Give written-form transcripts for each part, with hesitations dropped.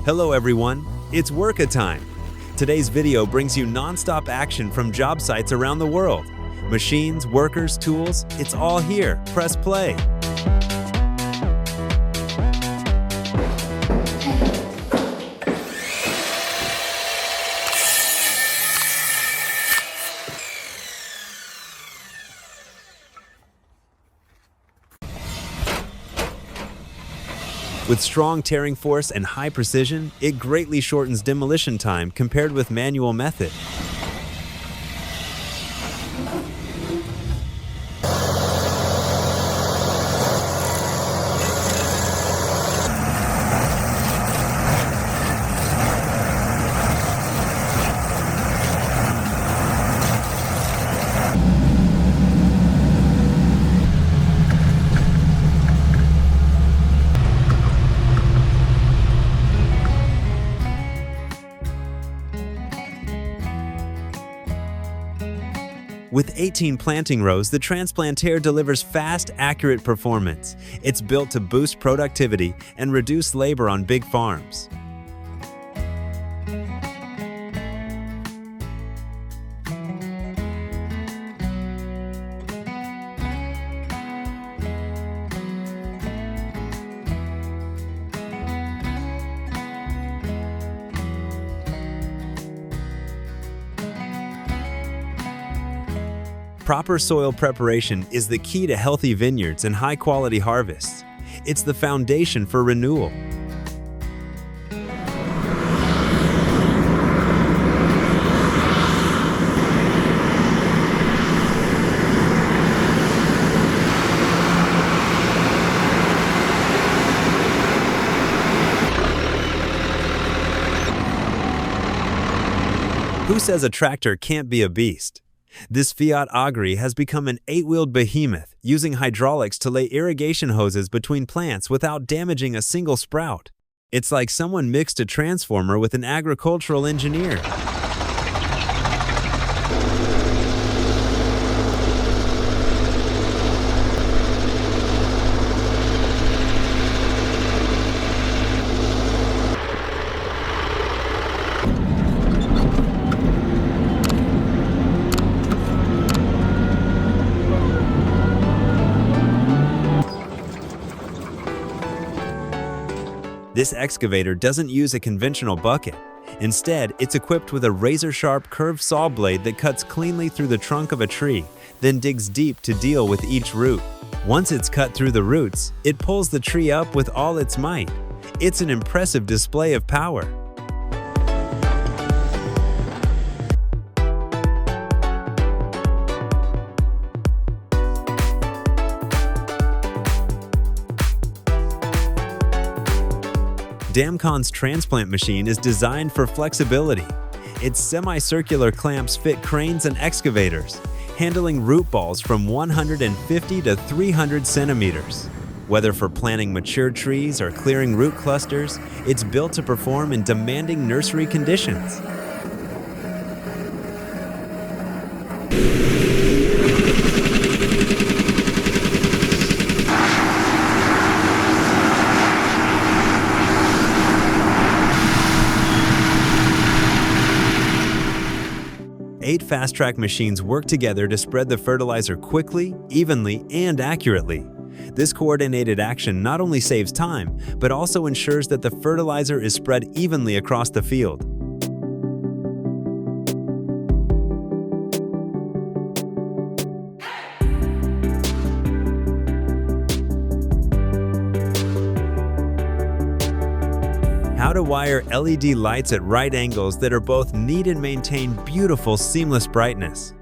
Hello everyone, it's Worka time. Today's video brings you non-stop action from job sites around the world. Machines, workers, tools, it's all here. Press play. With strong tearing force and high precision, it greatly shortens demolition time compared with manual method. With 18 planting rows, the transplanter delivers fast, accurate performance. It's built to boost productivity and reduce labor on big farms. Proper soil preparation is the key to healthy vineyards and high-quality harvests. It's the foundation for renewal. Who says a tractor can't be a beast? This Fiat Agri has become an 8-wheeled behemoth, using hydraulics to lay irrigation hoses between plants without damaging a single sprout. It's like someone mixed a transformer with an agricultural engineer. This excavator doesn't use a conventional bucket. Instead, it's equipped with a razor-sharp curved saw blade that cuts cleanly through the trunk of a tree, then digs deep to deal with each root. Once it's cut through the roots, it pulls the tree up with all its might. It's an impressive display of power. Damcon's transplant machine is designed for flexibility. Its semicircular clamps fit cranes and excavators, handling root balls from 150 to 300 centimeters. Whether for planting mature trees or clearing root clusters, it's built to perform in demanding nursery conditions. Eight fast-track machines work together to spread the fertilizer quickly, evenly, and accurately. This coordinated action not only saves time, but also ensures that the fertilizer is spread evenly across the field. How to wire LED lights at right angles that are both neat and maintain beautiful, seamless brightness.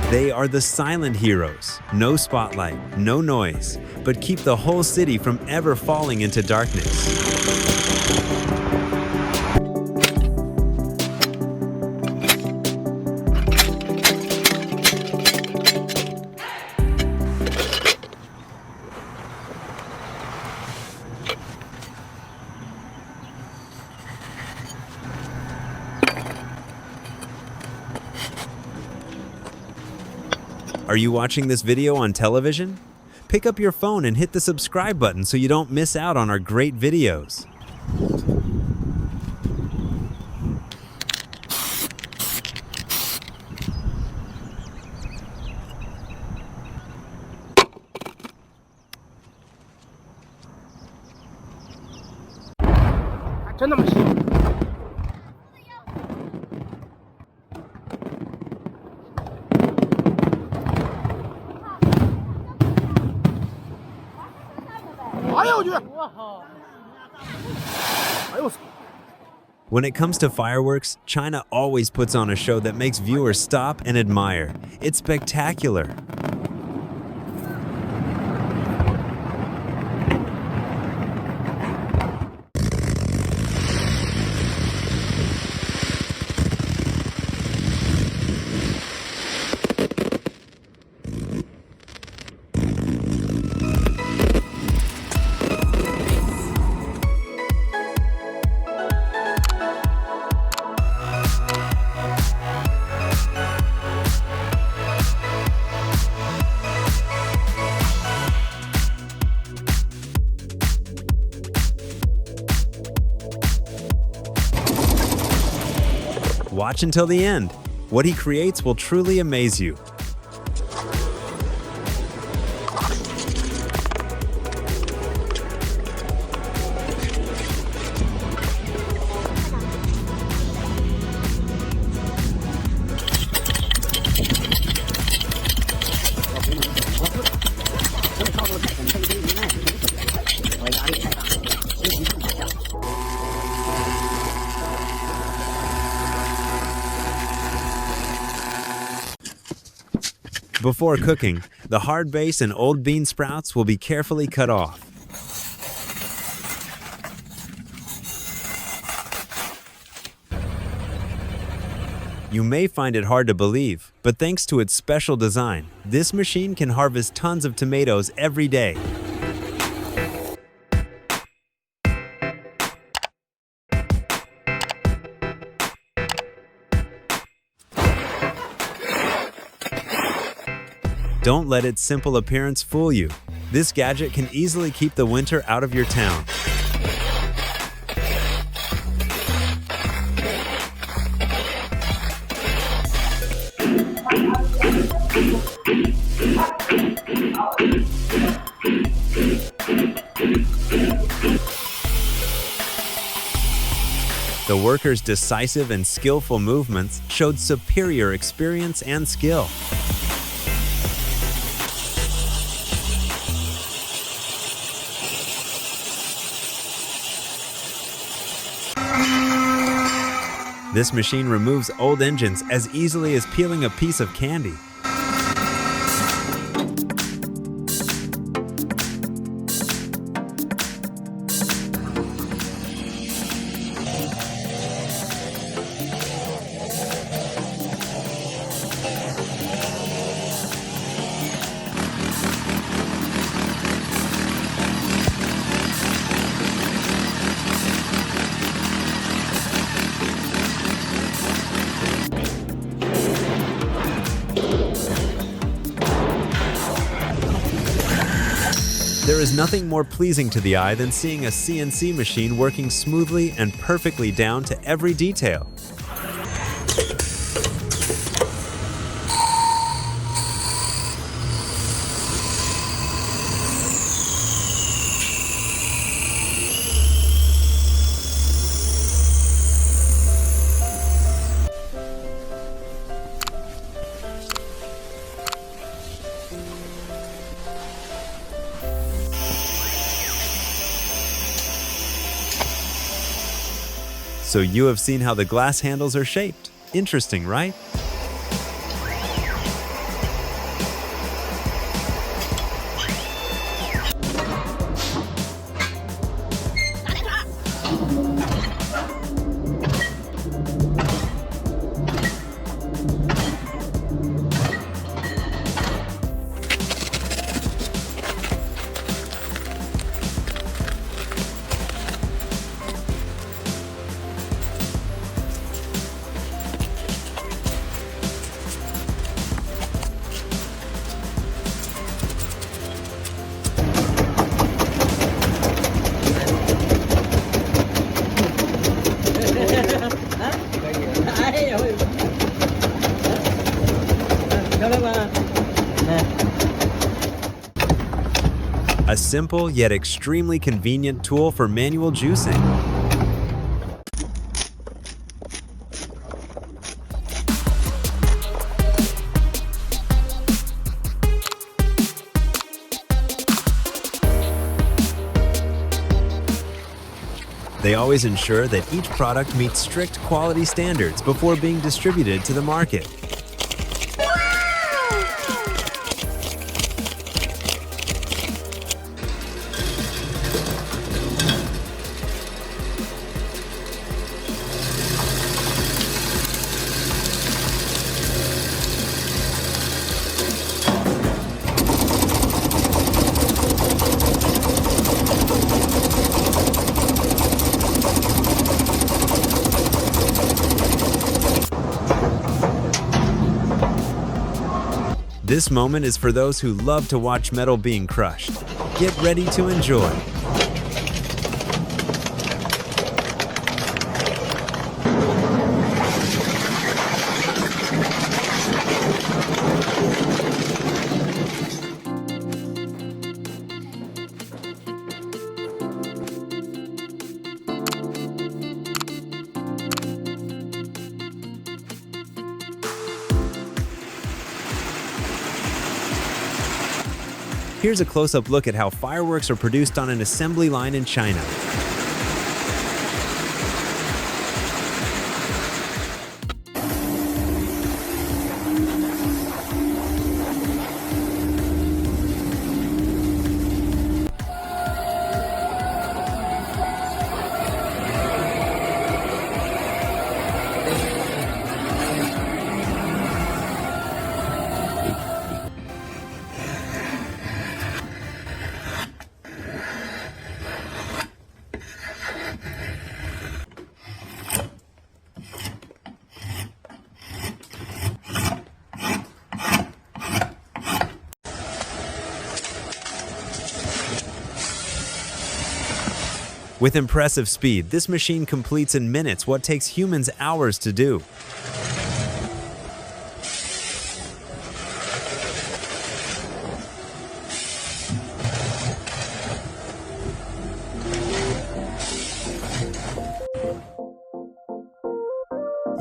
They are the silent heroes. No spotlight, no noise, but keep the whole city from ever falling into darkness. Are you watching this video on television? Pick up your phone and hit the subscribe button so you don't miss out on our great videos. When it comes to fireworks, China always puts on a show that makes viewers stop and admire. It's spectacular. Watch until the end. What he creates will truly amaze you. Before cooking, the hard base and old bean sprouts will be carefully cut off. You may find it hard to believe, but thanks to its special design, this machine can harvest tons of tomatoes every day. Don't let its simple appearance fool you. This gadget can easily keep the winter out of your town. The worker's decisive and skillful movements showed superior experience and skill. This machine removes old engines as easily as peeling a piece of candy. There is nothing more pleasing to the eye than seeing a CNC machine working smoothly and perfectly down to every detail. So you have seen how the glass handles are shaped. Interesting, right? simple yet extremely convenient tool for manual juicing. They always ensure that each product meets strict quality standards before being distributed to the market. This moment is for those who love to watch metal being crushed. Get ready to enjoy. Here's a close-up look at how fireworks are produced on an assembly line in China. With impressive speed, this machine completes in minutes what takes humans hours to do.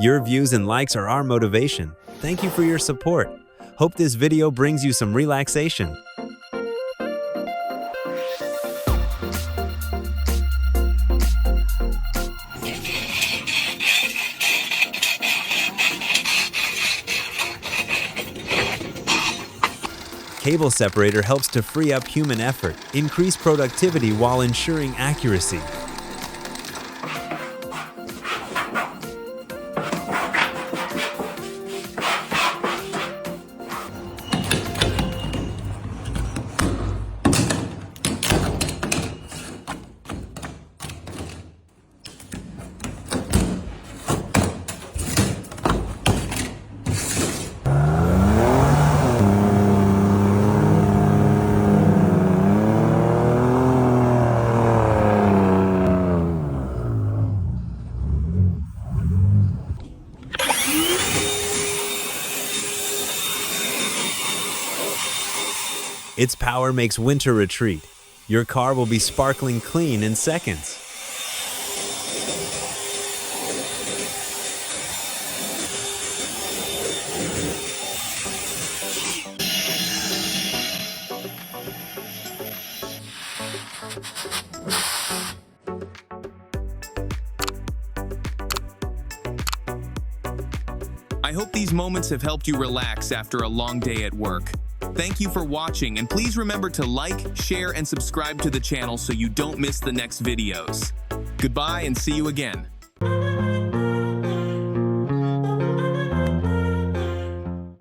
Your views and likes are our motivation. Thank you for your support. Hope this video brings you some relaxation. Cable separator helps to free up human effort, increase productivity while ensuring accuracy. Its power makes winter retreat. Your car will be sparkling clean in seconds. I hope these moments have helped you relax after a long day at work. Thank you for watching, and please remember to like, share, and subscribe to the channel so you don't miss the next videos. Goodbye and see you again.